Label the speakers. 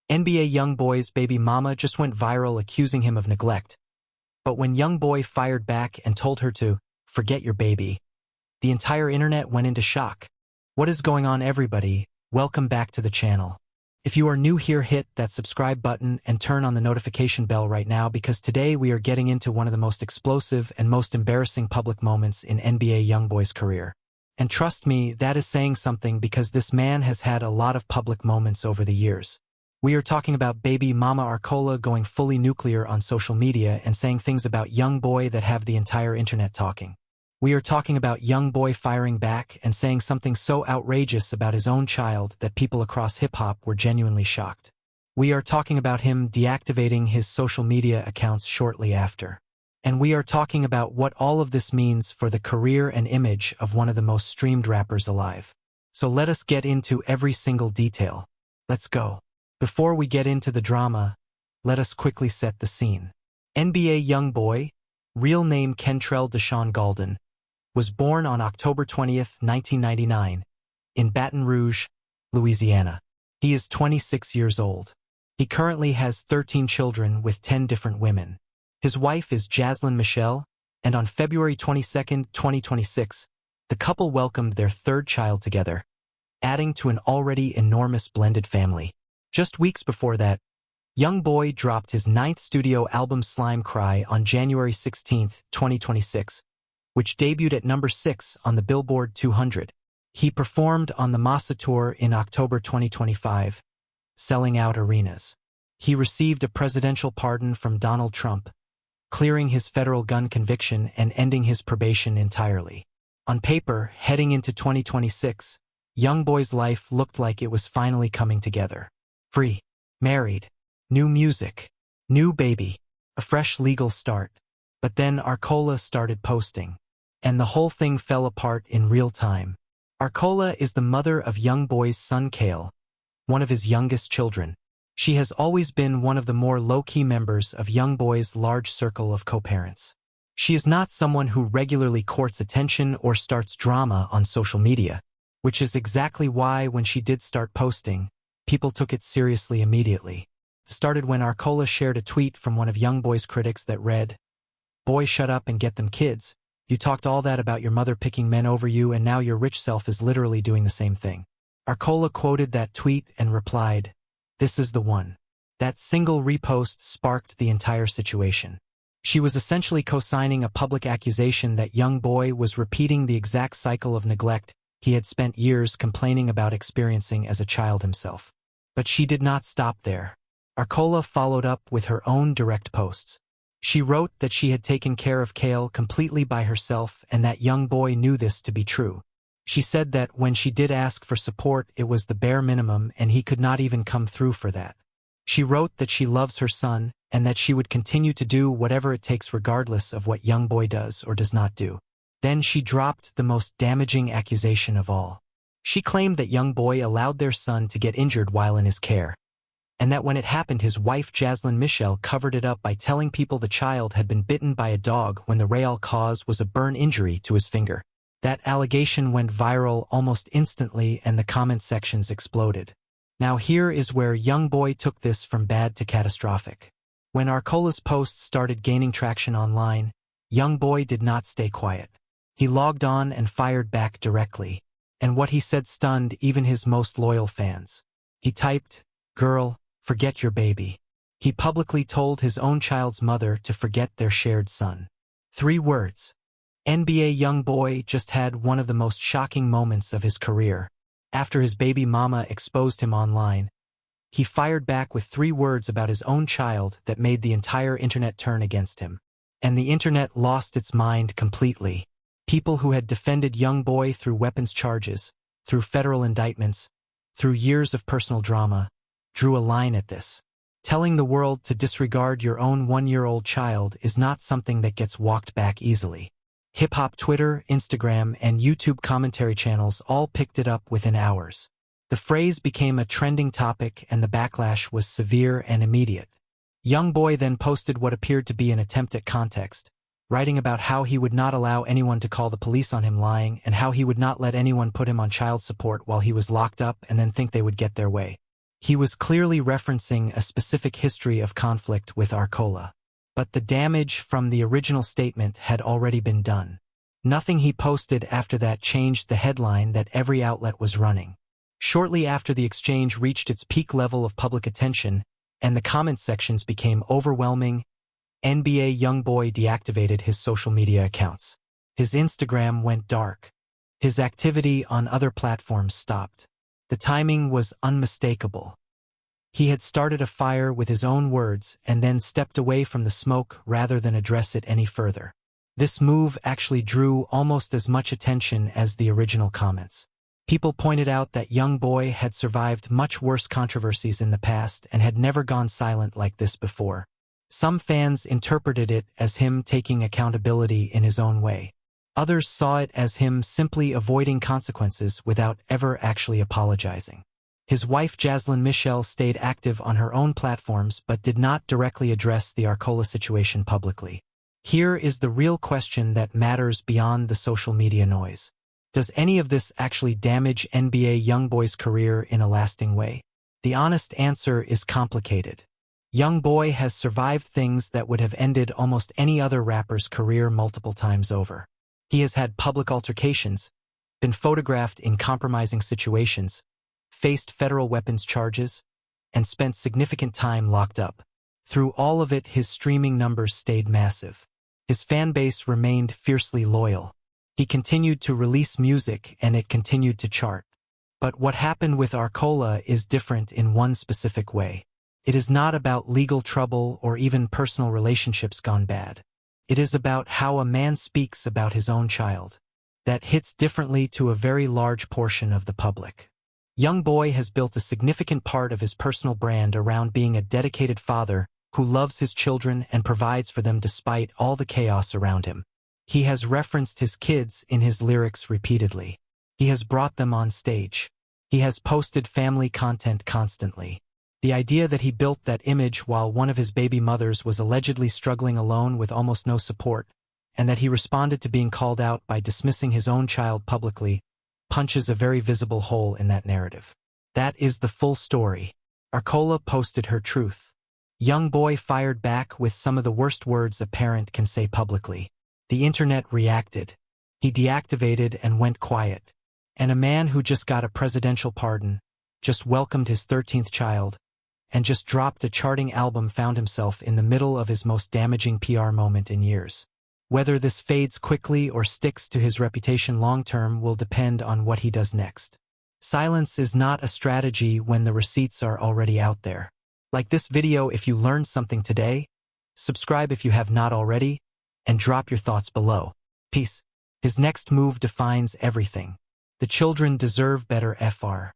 Speaker 1: NBA YoungBoy's baby mama just went viral accusing him of neglect. But when YoungBoy fired back and told her to forget your baby, the entire internet went into shock. What is going on, everybody? Welcome back to the channel. If you are new here, hit that subscribe button and turn on the notification bell right now, because today we are getting into one of the most explosive and most embarrassing public moments in NBA YoungBoy's career. And trust me, that is saying something, because this man has had a lot of public moments over the years. We are talking about baby mama Arcola going fully nuclear on social media and saying things about YoungBoy that have the entire internet talking. We are talking about YoungBoy firing back and saying something so outrageous about his own child that people across hip-hop were genuinely shocked. We are talking about him deactivating his social media accounts shortly after. And we are talking about what all of this means for the career and image of one of the most streamed rappers alive. So let us get into every single detail. Let's go. Before we get into the drama, let us quickly set the scene. NBA YoungBoy, real name Kentrell Deshaun Gaulden, was born on October 20th, 1999, in Baton Rouge, Louisiana. He is 26 years old. He currently has 13 children with 10 different women. His wife is Jaslyn Michelle, and on February 22, 2026, the couple welcomed their third child together, adding to an already enormous blended family. Just weeks before that, YoungBoy dropped his 9th studio album Slime Cry on January 16, 2026, which debuted at number 6 on the Billboard 200. He performed on the Massa Tour in October 2025, selling out arenas. He received a presidential pardon from Donald Trump, clearing his federal gun conviction and ending his probation entirely. On paper, heading into 2026, YoungBoy's life looked like it was finally coming together. Free, married, new music, new baby, a fresh legal start. But then Arcola started posting, and the whole thing fell apart in real time. Arcola is the mother of YoungBoy's son Kale, one of his youngest children. She has always been one of the more low-key members of YoungBoy's large circle of co-parents. She is not someone who regularly courts attention or starts drama on social media, which is exactly why when she did start posting, people took it seriously immediately. It started when Arcola shared a tweet from one of YoungBoy's critics that read, "Boy, shut up and get them kids. You talked all that about your mother picking men over you, and now your rich self is literally doing the same thing." Arcola quoted that tweet and replied, "This is the one." That single repost sparked the entire situation. She was essentially co-signing a public accusation that YoungBoy was repeating the exact cycle of neglect he had spent years complaining about experiencing as a child himself. But she did not stop there. Arcola followed up with her own direct posts. She wrote that she had taken care of Kale completely by herself and that YoungBoy knew this to be true. She said that when she did ask for support, it was the bare minimum and he could not even come through for that. She wrote that she loves her son and that she would continue to do whatever it takes regardless of what YoungBoy does or does not do. Then she dropped the most damaging accusation of all. She claimed that YoungBoy allowed their son to get injured while in his care, and that when it happened, his wife Jaslyn Michelle covered it up by telling people the child had been bitten by a dog when the real cause was a burn injury to his finger. That allegation went viral almost instantly and the comment sections exploded. Now here is where YoungBoy took this from bad to catastrophic. When Arcola's posts started gaining traction online, YoungBoy did not stay quiet. He logged on and fired back directly, and what he said stunned even his most loyal fans. He typed, "Girl, forget your baby." He publicly told his own child's mother to forget their shared son. 3 words. NBA YoungBoy just had one of the most shocking moments of his career. After his baby mama exposed him online, he fired back with 3 words about his own child that made the entire internet turn against him. And the internet lost its mind completely. People who had defended YoungBoy through weapons charges, through federal indictments, through years of personal drama, drew a line at this. Telling the world to disregard your own 1-year-old child is not something that gets walked back easily. Hip-hop Twitter, Instagram, and YouTube commentary channels all picked it up within hours. The phrase became a trending topic and the backlash was severe and immediate. YoungBoy then posted what appeared to be an attempt at context, writing about how he would not allow anyone to call the police on him lying and how he would not let anyone put him on child support while he was locked up and then think they would get their way. He was clearly referencing a specific history of conflict with Arcola. But the damage from the original statement had already been done. Nothing he posted after that changed the headline that every outlet was running. Shortly after the exchange reached its peak level of public attention, and the comment sections became overwhelming, NBA YoungBoy deactivated his social media accounts. His Instagram went dark. His activity on other platforms stopped. The timing was unmistakable. He had started a fire with his own words and then stepped away from the smoke rather than address it any further. This move actually drew almost as much attention as the original comments. People pointed out that YoungBoy had survived much worse controversies in the past and had never gone silent like this before. Some fans interpreted it as him taking accountability in his own way. Others saw it as him simply avoiding consequences without ever actually apologizing. His wife Jaslyn Michelle stayed active on her own platforms but did not directly address the Arcola situation publicly. Here is the real question that matters beyond the social media noise. Does any of this actually damage NBA YoungBoy's career in a lasting way? The honest answer is complicated. YoungBoy has survived things that would have ended almost any other rapper's career multiple times over. He has had public altercations, been photographed in compromising situations, faced federal weapons charges, and spent significant time locked up. Through all of it, his streaming numbers stayed massive. His fan base remained fiercely loyal. He continued to release music and it continued to chart. But what happened with Arcola is different in one specific way. It is not about legal trouble or even personal relationships gone bad. It is about how a man speaks about his own child. That hits differently to a very large portion of the public. YoungBoy has built a significant part of his personal brand around being a dedicated father who loves his children and provides for them despite all the chaos around him. He has referenced his kids in his lyrics repeatedly. He has brought them on stage. He has posted family content constantly. The idea that he built that image while one of his baby mothers was allegedly struggling alone with almost no support, and that he responded to being called out by dismissing his own child publicly, punches a very visible hole in that narrative. That is the full story. Arcola posted her truth. YoungBoy fired back with some of the worst words a parent can say publicly. The internet reacted. He deactivated and went quiet. And a man who just got a presidential pardon, just welcomed his 13th child, and just dropped a charting album found himself in the middle of his most damaging PR moment in years. Whether this fades quickly or sticks to his reputation long-term will depend on what he does next. Silence is not a strategy when the receipts are already out there. Like this video if you learned something today, subscribe if you have not already, and drop your thoughts below. Peace. His next move defines everything. The children deserve better. Fr.